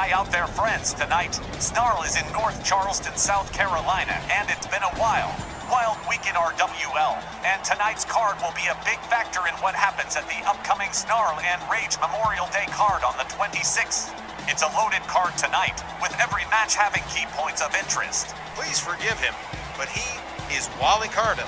try out their friends tonight. Snarl is in North Charleston, South Carolina, and it's been a wild week in RWL, and tonight's card will be a big factor in what happens at the upcoming Snarl and Rage Memorial Day card on the 26th. It's a loaded card tonight, with every match having key points of interest. Please forgive him, but he is Wally Cardo.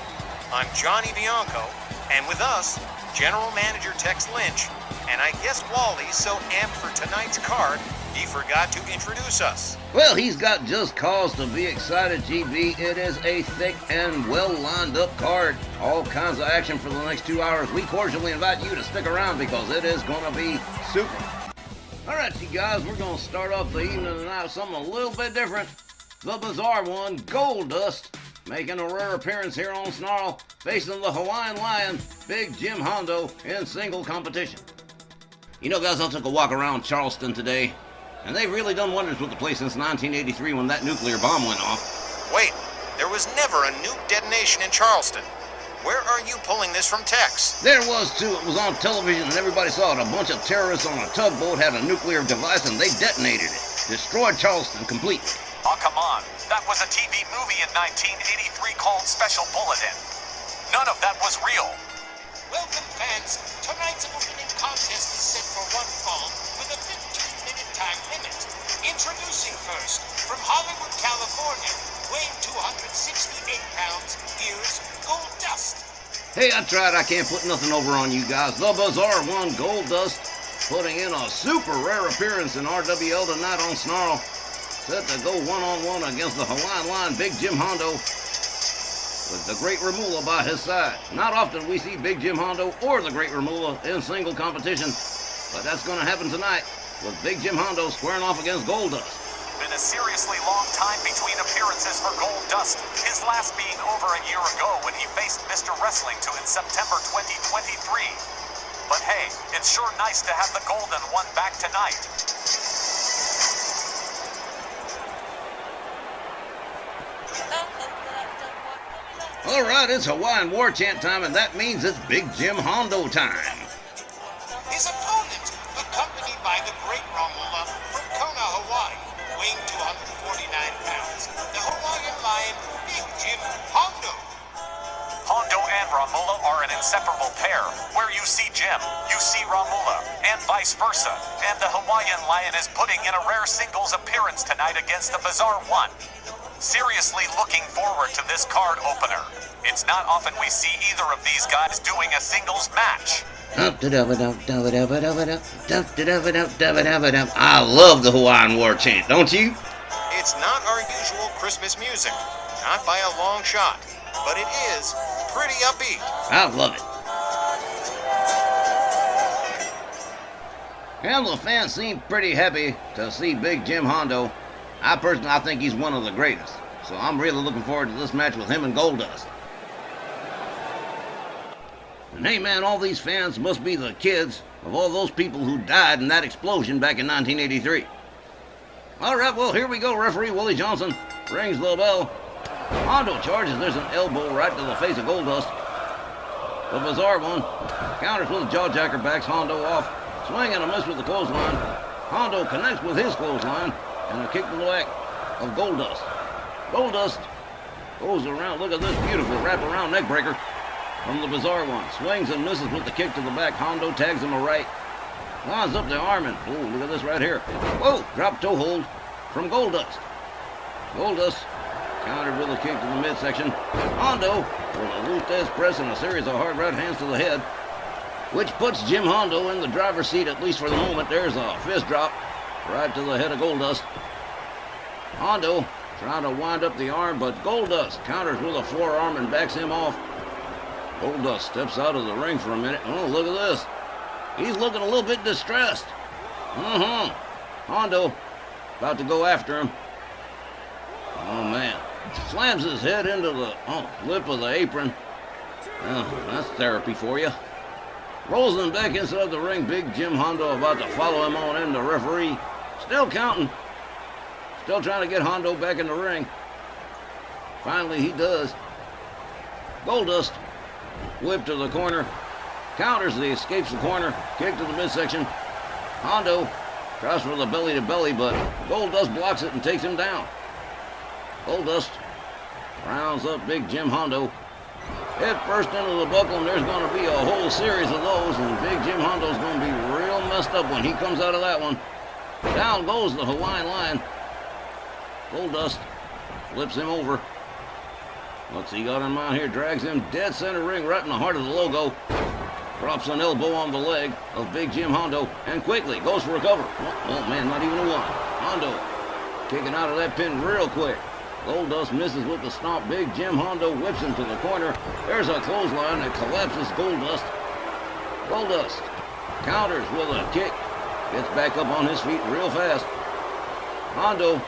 I'm Johnny Bianco, and with us, General Manager Tex Lynch, and I guess Wally's so amped for tonight's card, he forgot to introduce us. Well, he's got just cause to be excited, GB. It is a thick and well-lined-up card. All kinds of action for the next 2 hours. We cordially invite you to stick around because it is going to be super. All right, you guys, we're going to start off the evening tonight with something a little bit different. The bizarre one, Goldust, making a rare appearance here on Snarl, facing the Hawaiian Lion, Big Jim Hondo, in single competition. You know, guys, I took a walk around Charleston today, and they've really done wonders with the place since 1983 when that nuclear bomb went off. Wait, there was never a nuke detonation in Charleston. Where are you pulling this from, Tex? There was, too. It was on television, and everybody saw it. A bunch of terrorists on a tugboat had a nuclear device, and they detonated it. Destroyed Charleston completely. Oh, come on. That was a TV movie in 1983 called Special Bulletin. None of that was real. Welcome, fans. Tonight's opening contest is set for one fall with a 15-minute time limit. Introducing first, from Hollywood, California, weighing 268 pounds, here's Goldust. Hey, I tried. I can't put nothing over on you guys. The bizarre one, Goldust, putting in a super rare appearance in RWL tonight on Snarl. Set to go one-on-one against the Hawaiian Lion, Big Jim Hondo, with the Great Ramullah by his side. Not often we see Big Jim Hondo or the Great Ramullah in single competition, but that's going to happen tonight with Big Jim Hondo squaring off against Goldust. Been a seriously long time between appearances for Goldust, his last being over a year ago when he faced Mr. Wrestling 2 in September 2023. But hey, it's sure nice to have the Golden One back tonight. All right, it's Hawaiian War Chant time, and that means it's Big Jim Hondo time. His opponent, accompanied by the Great Ramullah from Kona, Hawaii, weighing 249 pounds, the Hawaiian Lion, Big Jim Hondo. Hondo and Ramullah are an inseparable pair. Where you see Jim, you see Ramullah, and vice versa. And the Hawaiian Lion is putting in a rare singles appearance tonight against the Bizarre One. Seriously looking forward to this card opener. It's not often we see either of these guys doing a singles match. I love the Hawaiian War Chant, don't you? It's not our usual Christmas music, not by a long shot, but it is pretty upbeat. I love it. And the fans seem pretty happy to see Big Jim Hondo. I think he's one of the greatest. So I'm really looking forward to this match with him and Goldust. And hey man, all these fans must be the kids of all those people who died in that explosion back in 1983. Alright, well here we go. Referee Willie Johnson rings the bell. Hondo charges. There's an elbow right to the face of Goldust. The bizarre one counters with a jawjacker, backs Hondo off. Swing and a miss with the clothesline. Hondo connects with his clothesline. And a kick to the back of Goldust. Goldust goes around. Look at this beautiful wraparound neck breaker from the bizarre one. Swings and misses with the kick to the back. Hondo tags him a right. Lines up the arm and, oh, look at this right here. Whoa, drop toe hold from Goldust. Goldust countered with a kick to the midsection. Hondo with a loose desk press and a series of hard right hands to the head, which puts Jim Hondo in the driver's seat, at least for the moment. There's a fist drop right to the head of Goldust. Hondo trying to wind up the arm, but Goldust counters with a forearm and backs him off. Goldust steps out of the ring for a minute. Oh, look at this. He's looking a little bit distressed. Hondo about to go after him. Oh, man. Slams his head into the lip of the apron. Oh, that's therapy for you. Rolls him back inside the ring. Big Jim Hondo about to follow him on in. The referee still counting. Still trying to get Hondo back in the ring. Finally, he does. Goldust whip to the corner. Counters the escapes the corner. Kick to the midsection. Hondo Tries for the belly to belly, but Goldust blocks it and takes him down. Goldust rounds up Big Jim Hondo. Head first into the buckle, and there's going to be a whole series of those, and Big Jim Hondo's going to be real messed up when he comes out of that one. Down goes the Hawaiian Lion. Goldust flips him over. What's he got in mind here? Drags him dead center ring right in the heart of the logo. Drops an elbow on the leg of Big Jim Hondo and quickly goes for a cover. Oh man, not even a one. Hondo kicking out of that pin real quick. Goldust misses with the stomp. Big Jim Hondo whips him to the corner. There's a clothesline that collapses Goldust. Goldust counters with a kick. Gets back up on his feet real fast. Hondo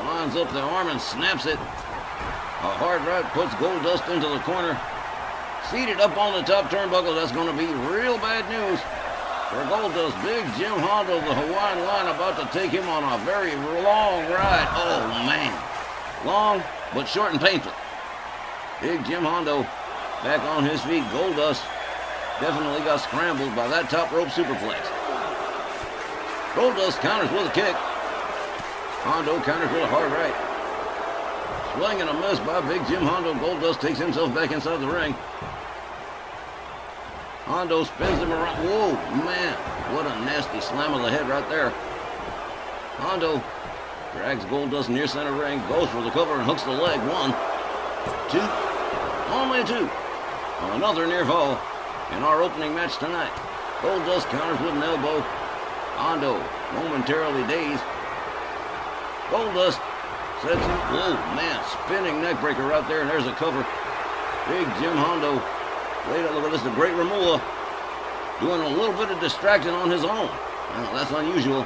lines up the arm and snaps it. A hard right puts Goldust into the corner. Seated up on the top turnbuckle, that's going to be real bad news for Goldust. Big Jim Hondo, the Hawaiian Lion, about to take him on a very long ride. Oh, man. Long, but short and painful. Big Jim Hondo back on his feet. Goldust definitely got scrambled by that top rope superplex. Goldust counters with a kick. Hondo counters with a hard right. Swing and a miss by Big Jim Hondo. Goldust takes himself back inside the ring. Hondo spins him around. Whoa, man. What a nasty slam of the head right there. Hondo drags Goldust near center ring. Goes for the cover and hooks the leg. 1, 2. Only 2. Another near fall in our opening match tonight. Goldust counters with an elbow. Hondo momentarily dazed. Goldust sets him. Whoa, man. Spinning neck breaker right there, and there's a cover. Big Jim Hondo. Look at this, the Great Ramullah doing a little bit of distraction on his own. Well, that's unusual.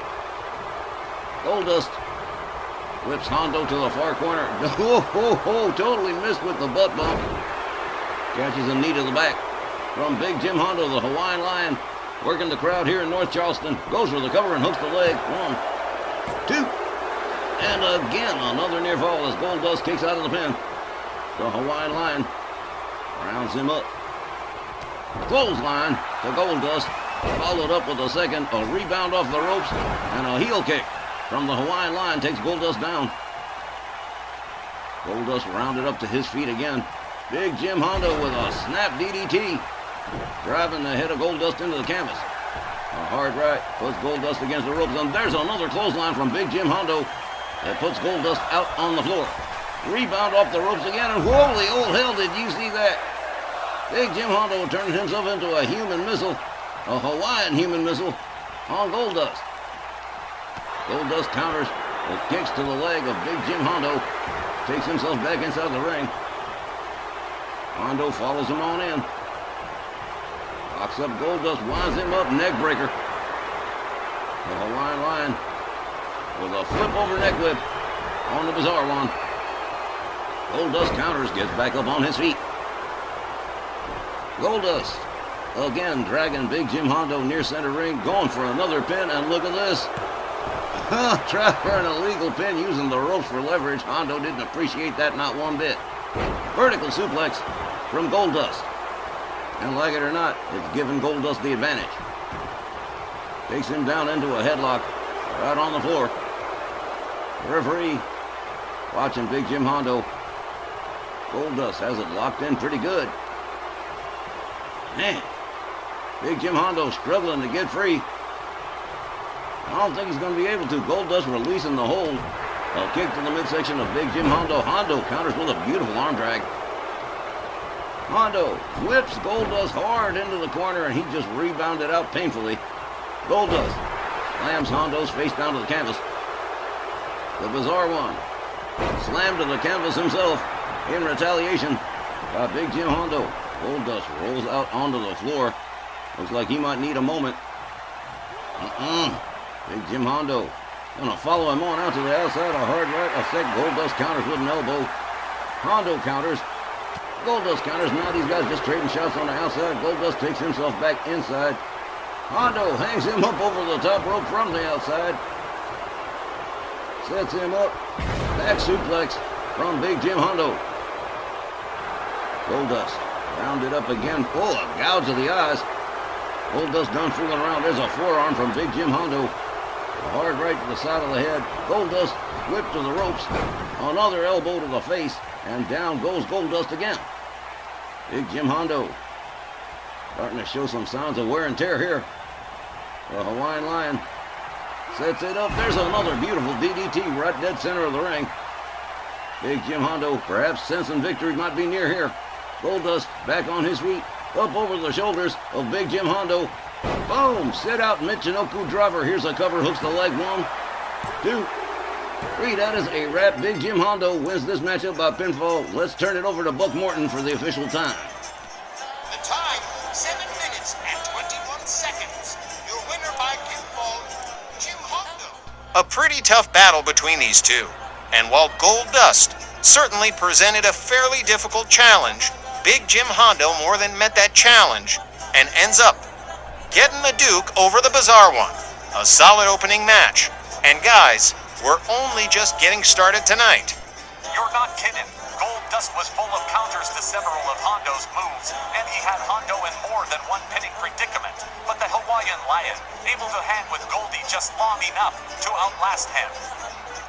Goldust whips Hondo to the far corner. Totally missed with the butt bump. Catches a knee to the back from Big Jim Hondo, the Hawaiian Lion, working the crowd here in North Charleston. Goes for the cover and hooks the leg. 1, 2. And again, another near fall as Goldust kicks out of the pin. The Hawaiian Lion rounds him up. Clothesline to Goldust, followed up with a second, a rebound off the ropes, and a heel kick from the Hawaiian Lion takes Goldust down. Goldust rounded up to his feet again. Big Jim Hondo with a snap DDT, driving the head of Goldust into the canvas. A hard right puts Goldust against the ropes, and there's another clothesline from Big Jim Hondo that puts Goldust out on the floor. Rebound off the ropes again, and holy old hell, did you see that? Big Jim Hondo turned himself into a human missile, a Hawaiian human missile, on Goldust. Goldust counters with kicks to the leg of Big Jim Hondo, takes himself back inside the ring. Hondo follows him on in. Locks up Goldust, winds him up, neck breaker. The Hawaiian Lion with a flip over neck whip on the bizarre one. Goldust counters, gets back up on his feet. Goldust again dragging Big Jim Hondo near center ring, going for another pin, and look at this. Try for an illegal pin using the ropes for leverage. Hondo didn't appreciate that not one bit. Vertical suplex from Goldust. And like it or not, it's giving Goldust the advantage. Takes him down into a headlock right on the floor. The referee watching Big Jim Hondo. Goldust has it locked in pretty good. Man, Big Jim Hondo struggling to get free. I don't think he's going to be able to. Goldust releasing the hold. A kick to the midsection of Big Jim Hondo. Hondo counters with a beautiful arm drag. Hondo whips Goldust hard into the corner, and he just rebounded out painfully. Goldust slams Hondo's face down to the canvas. The bizarre one slammed to the canvas himself in retaliation by Big Jim Hondo. Goldust rolls out onto the floor. Looks like he might need a moment. Big Jim Hondo gonna follow him on out to the outside. A hard right, a sick. Goldust counters with an elbow. Hondo counters. Goldust counters. Now these guys just trading shots on the outside. Goldust takes himself back inside. Hondo hangs him up over the top rope from the outside. Sets him up. Back suplex from Big Jim Hondo. Goldust rounded up again. Oh, a gouge of the eyes. Goldust done fooling around. There's a forearm from Big Jim Hondo. A hard right right to the side of the head. Goldust whipped to the ropes. Another elbow to the face. And down goes Goldust again. Big Jim Hondo starting to show some signs of wear and tear here. The Hawaiian Lion sets it up. There's another beautiful DDT right dead center of the ring. Big Jim Hondo perhaps sensing victory might be near here. Goldust back on his feet. Up over the shoulders of Big Jim Hondo. Boom! Sit out Michinoku driver. Here's a cover. Hooks the leg. 1, 2, 3. That is a wrap. Big Jim Hondo wins this matchup by pinfall. Let's turn it over to Buck Morton for the official time. The time, 7 minutes and 21 seconds. Your winner by pinfall, Jim Hondo. A pretty tough battle between these two. And while Goldust certainly presented a fairly difficult challenge, Big Jim Hondo more than met that challenge and ends up getting the Duke over the Bizarre One. A solid opening match. And guys, we're only just getting started tonight. You're not kidding. Goldust was full of counters to several of Hondo's moves, and he had Hondo in more than one pinning predicament. But the Hawaiian Lion, able to hang with Goldie just long enough to outlast him.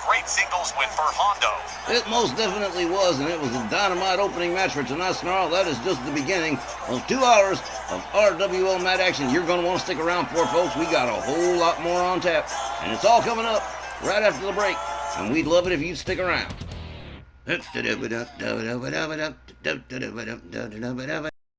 Great singles win for Hondo. It most definitely was, and it was a dynamite opening match for tonight's Snarl. That is just the beginning of 2 hours of RWL mat action you're going to want to stick around for, folks. We got a whole lot more on tap, and it's all coming up right after the break, and we'd love it if you'd stick around.